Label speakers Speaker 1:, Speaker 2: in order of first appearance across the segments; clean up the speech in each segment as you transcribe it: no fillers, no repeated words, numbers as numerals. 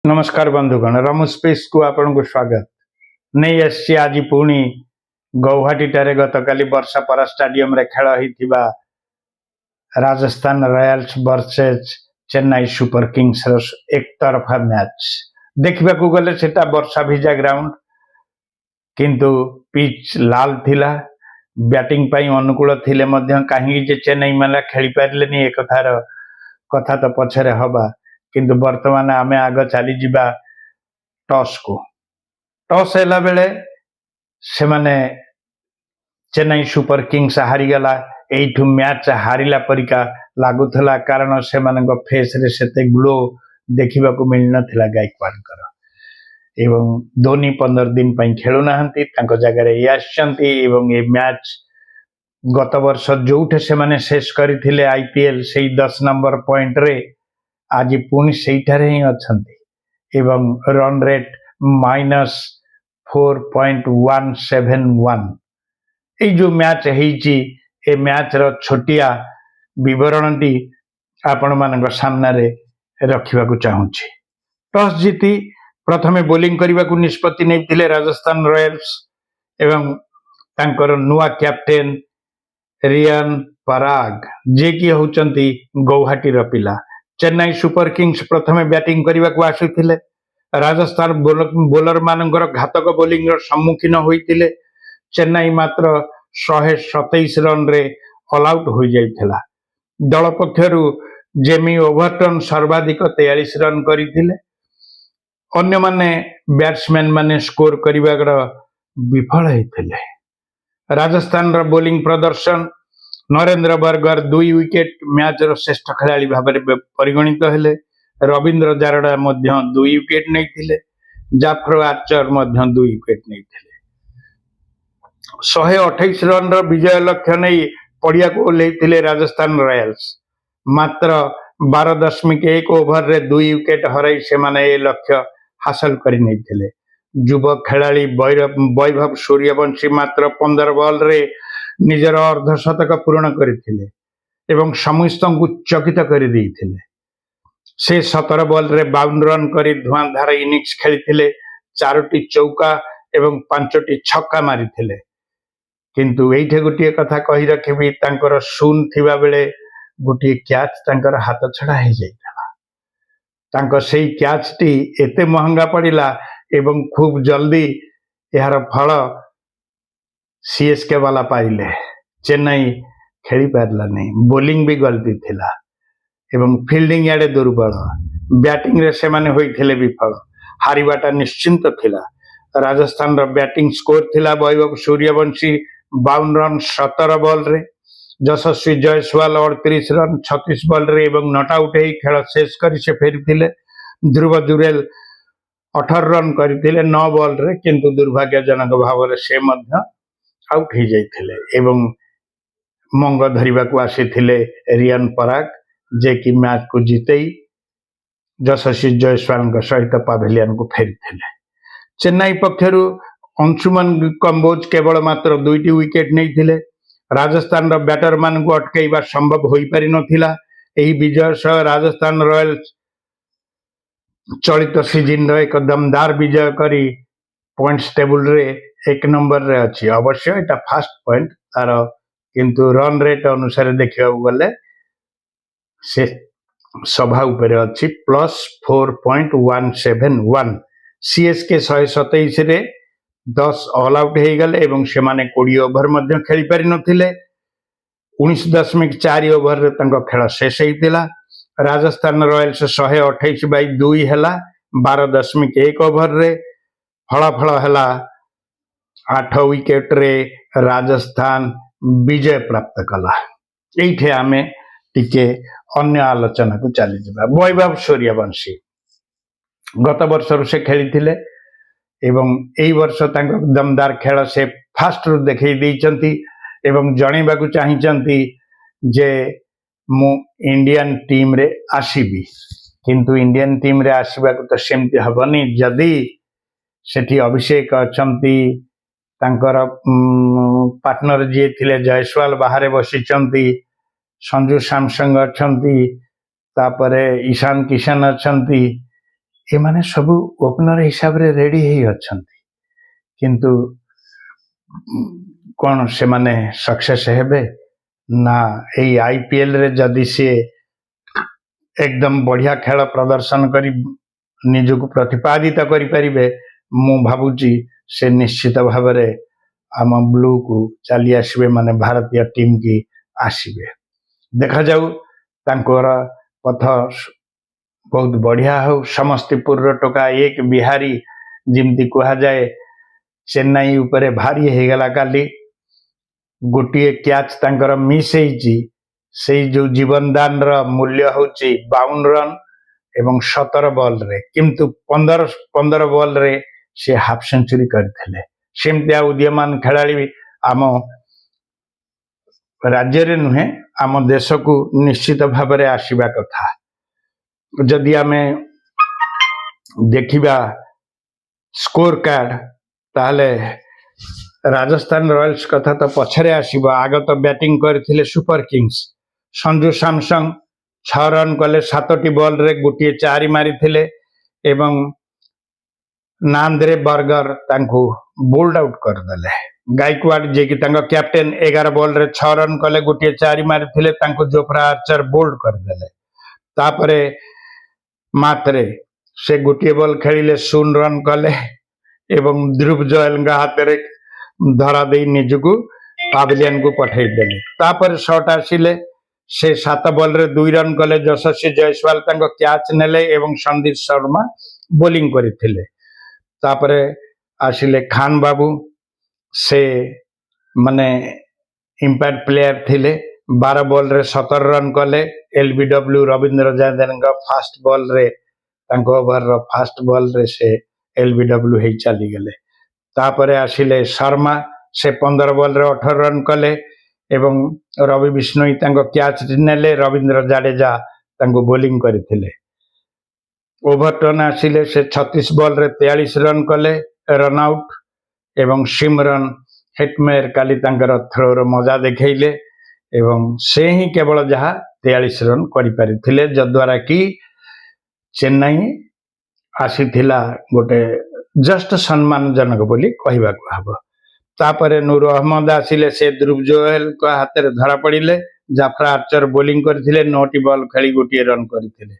Speaker 1: नमस्कार बंधुगण रमु स्पेस को आपन को स्वागत नहीं आसी आज पुणी गौहाटी ठारे गतकाली बर्षापरा स्टाडियम रे खेल होइथिबा Rajasthan Royals versus Chennai Super Kings रो एक तरफा मैच देखा गले सेटा वर्षा भिजा ग्राउंड किंतु पिच लाल थिला बैटिंग पाई अनुकूल थिले मध्य कहीं जे चेन्नई माला खेली पारलेनी एक कथा तो पछरे हबा किंतु वर्तमान आमे आग चली जिबा टॉस को टॉस हैला बेले से माने चेन्नई सुपर किंग्स हारीगला एठू मैच हारिला परिका लागुथला कारण से मानक फेस रे सेते ग्लो देखिबा को मिल नथिला गायकवाड़ एवं धोनी 15 दिन पई खेलु नाहंती तांको जगह रे आछंती एवं ए मैच गत वर्ष जोठे से माने शेष करथिले आईपीएल सेही 10 नंबर पॉइंट रे आज पुणी सेठारे ही अछंती एवं रन रेट -4.171 ए जो मैच हेची ए मैच रो छोटिया विवरण टी आपण मानक सामना रे रखिबा को चाहूची। टॉस जीती प्रथमे बोलिंग करने को निष्पत्ति नहीं राजस्थान रॉयल्स एवं तांकर नुआ कैप्टेन रियान पराग जे कि होचंती गौहाटी रो पिला। चेन्नई सुपर किंग्स प्रथमे बैटिंग करने को आसुथिले राजस्थान बोलर मानकर घातक बोलिंग सम्मुखीन होइतिले चेन्नई मात्र 127 रन रे ऑल आउट हो जाइथिला। दल पक्षरु जेमी ओवरटन सर्वाधिक 43 रन करथिले अन्य माने बैट्समैन माने स्कोर करने विफल होते। राजस्थान रो बोलिंग प्रदर्शन नरेंद्र बर्गर 2 विकेट मैच रो श्रेष्ठ खिलाड़ी भाव में परिगणित हेले। रविंद्र जारड़ा 2 विकेट नहीं जाफर आर्चर 2 विकेट नहीं 128 रन रो विजय लक्ष्य नहीं पड़िया को ओल्लैथिले राजस्थान रॉयल्स मात्र 12.1 ओवर रे 2 विकेट हराई से माने ए लक्ष्य हासिल करि नैथिले। युवक खिलाड़ी वैभव सूर्यवंशी मात्र 15 बॉल रे निजर अर्धशतक पूर्ण करथिले एवं समस्त को चकित कर देथिले। से 17 बॉल रे 52 रन करी धुआंधार इनिंग्स खेलिथिले 4टी चौका एवं 5टी छक्का मारिथिले किंतु एठे गोटे कथा कहि रखिबी तांकर शून थिबा बेले गोटे कैच तांकर हाथ छड़ा हो जाइता तांको सेही कैच टी एते महंगा पड़िला एवं खूब जल्दी यार फल सीएसके वाला पाइले। चेन्नई खेली पारला नहीं बोलिंग भी गलती थिला एवं फील्डिंग याडे दुर्बल बैटिंग रे से माने होइथिले विफल हारिबाटा निश्चिंत थिला। राजस्थान रो बैटिंग स्कोर थिला वैभव सूर्यवंशी 52 रन 17 बॉल रे यशस्वी जयसवाल 38 रन 36 बॉल रे एवं नॉट आउट ही खेल शेष करी से फेरिथिले। ध्रुव जुरेल 18 रन करथिले 9 बॉल रे किंतु दुर्भाग्यजनक भाव रे से मध्य आउट हो जाइथिले एवं मंग धरिबा को आसीथिले रियान पराग जे कि मैच को जीतेई यशस्वी जयसवाल सहित पावेलियन को फेरिथिले। चेन्नई पक्षरु अंशुमन कंबोज केवल मात्र 2टी विकेट नहीं राजस्थान रो बैटर मान को अटकाइबा संभव हो पारि नथिला। एही विजय सह राजस्थान रॉयल्स चलित सीजन रो एक दमदार विजय करी पॉइंट्स टेबल रे 1 नंबर रे अछि। अवश्य एटा फास्ट पॉइंट तार किंतु रन रेट अनुसार देखिबा गले से सभा ऊपर अछि +4.171 सीएसके 127 रे 10 ऑल आउट हो गले एवं से माने 20 ओवर मध्य खेली पारि नथिले 19.4 ओवर रे तंको खेल शेष हेतिला। राजस्थान रॉयल्स 128/2 हैला 12.1 ओवर रे फलाफल हैला 8 विकेट रे राजस्थान विजय प्राप्त कला। एठे आमे टिके अन्य आलोचना को चली जिबा। वैभव सूर्यवंशी गत वर्ष से खेली एवं एई वर्ष तांको दमदार खेल से फास्ट रु देखै दैचंती एवं जणैबा को चाहिचंती जे मु इंडियन टीम रे आसीबी किंतु इंडियन टीम रे आसीबा को तो सेमती हबनी जदी सेठी अभिषेक अछंती तांकर पार्टनर जे थिले जयसवाल बाहर बसिचंती संजू सैमसंग अछंती तापरे ईशान किशन अछंती एमाने सबु ओपनर हिसाब रे रेडी ही अछंती किंतु कौन से माने सक्सेस हेबे ना एई आईपीएल रे जदि से एकदम बढ़िया खेल प्रदर्शन करी निजको प्रतिपादित करि परिबे मु भाबुची से निश्चित भाव रे आम ब्लू को चली आसबे माने भारतीय टीम की आसबे देखा जाऊ तांकर पथ बहुत बढ़िया हो समस्तीपुर टोका एक बिहारी जिमती कहा जाए चेन्नई उपरे भारी हो गला काली गोटे कैच तांकर मिस होईची से जो जीवनदान र मूल्य होची 52 रन एवं 17 बॉल रे किंतु 15 बॉल रे से हाफ सेंचुरी करथिले सेमतिया उदीयमान खेलाड़ी आम राज्य रे नुहे आम देश को निश्चित भाव रे आसीबा कथा जदि आमे देखिबा स्कोर कार्ड ताहले राजस्थान रॉयल्स कथा तो पछरे आसीबा आग तो बैटिंग करथिले super Kings Sanju Samsung 6 run कले 7टी बॉल रे गोटे 4 मारिथिले एवं नांद्रे बर्गर तांको बोल्ड आउट कर देले गायकवाड जे कि तांको कैप्टन 11 बॉल रे 6 रन कले गोटे 4 मारिथिले तांको जोफ्रा आर्चर बोल्ड कर देले तापरे मात्रे से गोटे बॉल खेलिले 0 रन कले एवं ध्रुव जोयल हाथ रे धरा दे निजको पाविलियन को पठे देले तापर शॉट आसिले से 7 बॉल रे 2 रन कले यशस्वी जयसवाल तांको कैच नेले एवं संदीप शर्मा बोलिंग करिथिले तापरे आसिले खान बाबू से माने इंपैक्ट प्लेयर थिले 12 बॉल रे 17 रन कले LBW Ravindra Jaydev fast ball रे तांको ओवर रो फास्ट बॉल रे से एलबीडब्ल्यू हे चली गले तापरे आसिले शर्मा से 15 बॉल रे 18 रन कले एवं रवि बिश्नोई तांको कैच नेले रविंद्र जाडेजा तांको बोलिंग करथिले ओवरटन आसिले से 36 बॉल रे 43 रन कले रन आउट एवं सिमरन हेटमेयर काली तांकर थ्रो रो मजा देखैले एवं से ही केवल जहा 43 रन करि परिथिले जद्वारा कि चेन्नई आसीथिला गोटे जस्ट सम्मानजनक बोली कहबा को हबो तापरे नूर अहमद आसिले से ध्रुव जोयल को हाथ रे धरा पड़िले जाफरा आर्चर बोलिंग करथिले 9टी बॉल खेली गोटे रन करथिले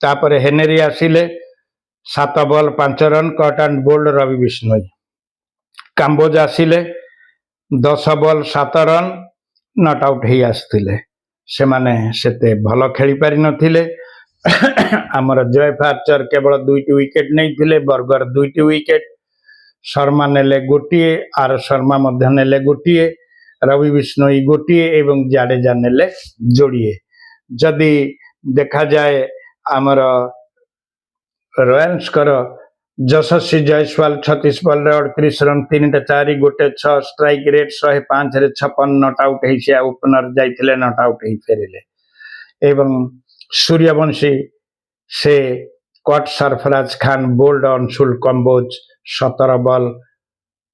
Speaker 1: तापरे हेनरी आसिले 7 ball 5 run caught and bowled Ravi Bishnoi Kamboj आसिले 10 बॉल 7 रन नॉट आउट ही आसथिले से माने सेते भलो खेली पारि नथिले आमर जयफ आर्चर केवल 2टी विकेट नहीं थिले बर्गर 2टी विकेट शर्मा नेले गोटे आर शर्मा मध्य नेले गोटे रवि बिश्नोई गोटे एवं जाडेजा नेले जोड़िए जदि देखा जाए आमर रॉयल्स कर यशस्वी जयसवाल 36 बॉल रे 38 रन 3टा 4 गोटे 6 स्ट्राइक रेट 105 रे 56 नॉट आउट है से ओपनर जाइथिले नॉट आउट ही फेरिले एवं सूर्यवंशी से caught Sarfaraz Khan bowled Anshul Kamboj 17 ball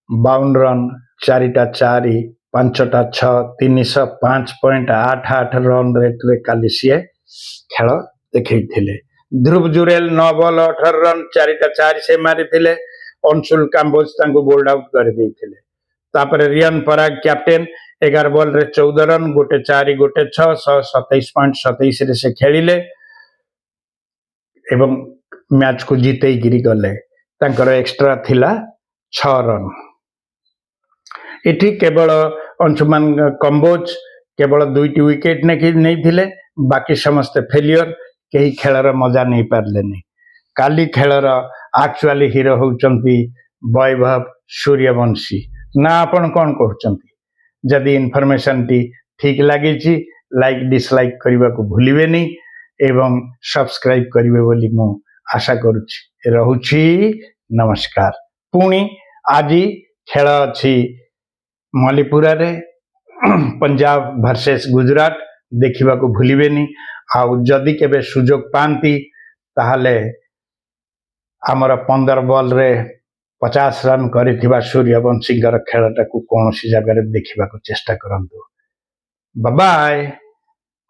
Speaker 1: 52 run 4टा 4 5टा 6 305.88 रन रेट रे काली से खेल देखैथिले ध्रुव जुरेल 9 बॉल 18 रन 4टा 4 से मारिथिले अंशुल कंबोज तांको बोल्ड आउट कर देथिले तापर रियन पराग कैप्टन 11 बॉल रे 14 रन गोटे 4 गोटे 6 27.27 रे से खेलिले एवं मैच को जीते गिरी गले तांकर एक्स्ट्रा थिला 6 रन एठी केवल अंशुमान कंबोज केवल 2टी विकेट नहीं थिले बाकी समस्त फेलियर कहीं खेलर मजा नहीं पारले नहीं काली खेलर एक्चुअली हीरो होचंती वैभव सूर्यवंशी ना आपण कौन कहउचंती जदि इनफॉरमेशन टी ठीक लागी लाइक डिसलाइक करने को भूलिबे नहीं एवं सब्सक्राइब करिवे बोली मु आशा करुछि रहुछि नमस्कार पुणी आज खेल अछि मलीपुरा रे पंजाब वर्सेस गुजरात देखा भूलिबे नहीं आउ जदि केबे सुजोग पाती ताहले आमर 15 बॉल रे 50 रन करिथिबा सूर्यवंशी खेलटा को कौन सी जगह देखा चेष्टा करंतु बाय बाय।